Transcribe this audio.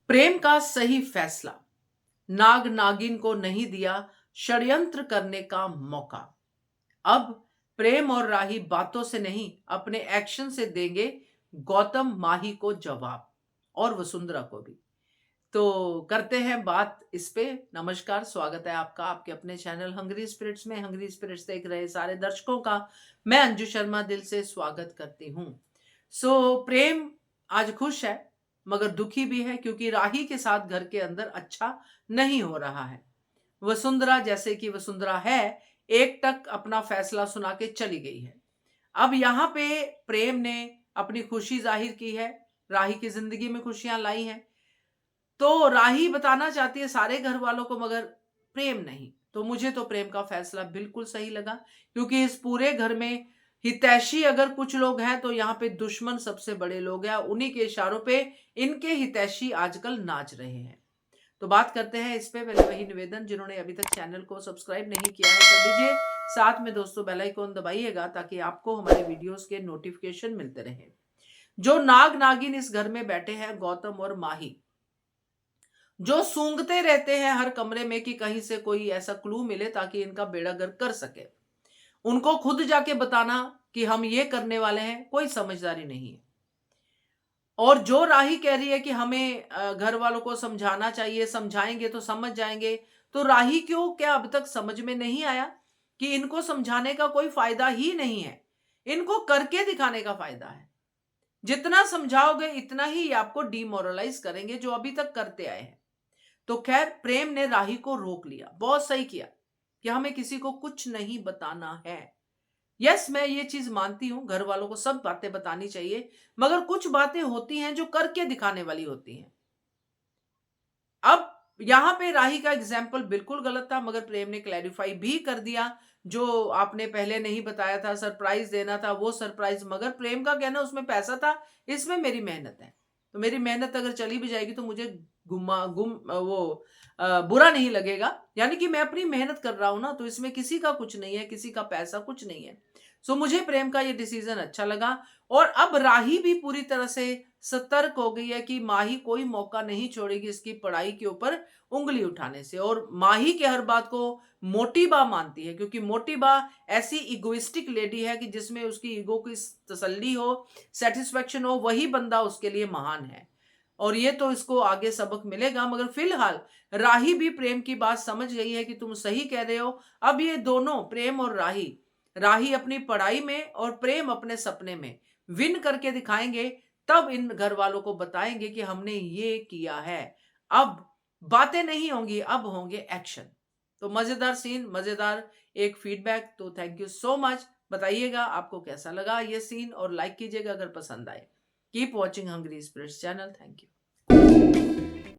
प्रेम का सही फैसला, नाग नागिन को नहीं दिया षड्यंत्र करने का मौका। अब प्रेम और राही बातों से नहीं अपने एक्शन से देंगे गौतम माही को जवाब, और वसुंधरा को भी। तो करते हैं बात इस पे। नमस्कार, स्वागत है आपका आपके अपने चैनल हंग्री स्पिरिट्स में। हंग्री स्पिरिट्स देख रहे सारे दर्शकों का मैं अंजू शर्मा दिल से स्वागत करती हूँ। प्रेम आज खुश है मगर दुखी भी है, क्योंकि राही के साथ घर के अंदर अच्छा नहीं हो रहा है। वसुंधरा जैसे कि वसुंधरा है, एक टक अपना फैसला सुना के चली गई है। अब यहाँ पे प्रेम ने अपनी खुशी जाहिर की है, राही की जिंदगी में खुशियां लाई हैं। तो राही बताना चाहती है सारे घर वालों को, मगर प्रेम नहीं। तो मुझे तो प्रेम का फैसला बिल्कुल सही लगा, क्योंकि इस पूरे घर में हितैषी अगर कुछ लोग हैं तो यहाँ पे दुश्मन सबसे बड़े लोग हैं। उन्हीं के इशारों पे इनके हितैषी आजकल नाच रहे हैं। तो बात करते हैं इस पे। पहले वही निवेदन, जिन्होंने अभी तक चैनल को सब्सक्राइब नहीं किया है कर लीजिए, साथ में दोस्तों बेल आइकन दबाइएगा ताकि आपको हमारे वीडियोस के नोटिफिकेशन मिलते रहे। जो नाग नागिन इस घर में बैठे हैं, गौतम और माही, जो सूंघते रहते हैं हर कमरे में कि कहीं से कोई ऐसा क्लू मिले ताकि इनका बेड़ा गर्क कर सके। उनको खुद जाके बताना कि हम ये करने वाले हैं, कोई समझदारी नहीं है। और जो राही कह रही है कि हमें घर वालों को समझाना चाहिए, समझाएंगे तो समझ जाएंगे, तो राही क्यों, क्या अब तक समझ में नहीं आया कि इनको समझाने का कोई फायदा ही नहीं है, इनको करके दिखाने का फायदा है। जितना समझाओगे इतना ही आपको डिमोरलाइज करेंगे, जो अभी तक करते आए हैं। तो खैर, प्रेम ने राही को रोक लिया, बहुत सही किया कि हमें किसी को कुछ नहीं बताना है। यस, मैं ये चीज मानती हूं, घर वालों को सब बातें बतानी चाहिए, मगर कुछ बातें होती हैं जो करके दिखाने वाली होती हैं। अब यहां पे राही का एग्जाम्पल बिल्कुल गलत था, मगर प्रेम ने क्लैरिफाई भी कर दिया। जो आपने पहले नहीं बताया था, सरप्राइज देना था, वो सरप्राइज, मगर प्रेम का कहना उसमें पैसा था, इसमें मेरी मेहनत है। तो मेरी मेहनत अगर चली भी जाएगी तो मुझे बुरा नहीं लगेगा। यानी कि मैं अपनी मेहनत कर रहा हूं ना, तो इसमें किसी का कुछ नहीं है, किसी का पैसा कुछ नहीं है। मुझे प्रेम का ये डिसीजन अच्छा लगा। और अब राही भी पूरी तरह से सतर्क हो गई है कि माही कोई मौका नहीं छोड़ेगी इसकी पढ़ाई के ऊपर उंगली उठाने से। और माही के हर बात को मोटी बा मानती है, क्योंकि मोटी बा ऐसी इगोइस्टिक लेडी है कि जिसमें उसकी ईगो की तसल्ली हो, सेटिस्फेक्शन हो, वही बंदा उसके लिए महान है। और ये तो इसको आगे सबक मिलेगा। मगर फिलहाल राही भी प्रेम की बात समझ गई है कि तुम सही कह रहे हो। अब ये दोनों, प्रेम और राही, राही अपनी पढ़ाई में और प्रेम अपने सपने में विन करके दिखाएंगे, तब इन घर वालों को बताएंगे कि हमने ये किया है। अब बातें नहीं होंगी, अब होंगे एक्शन। तो मजेदार सीन, मजेदार एक फीडबैक। तो थैंक यू सो मच। बताइएगा आपको कैसा लगा ये सीन, और लाइक कीजिएगा अगर पसंद आए। Keep watching hungry spirits channel. Thank you.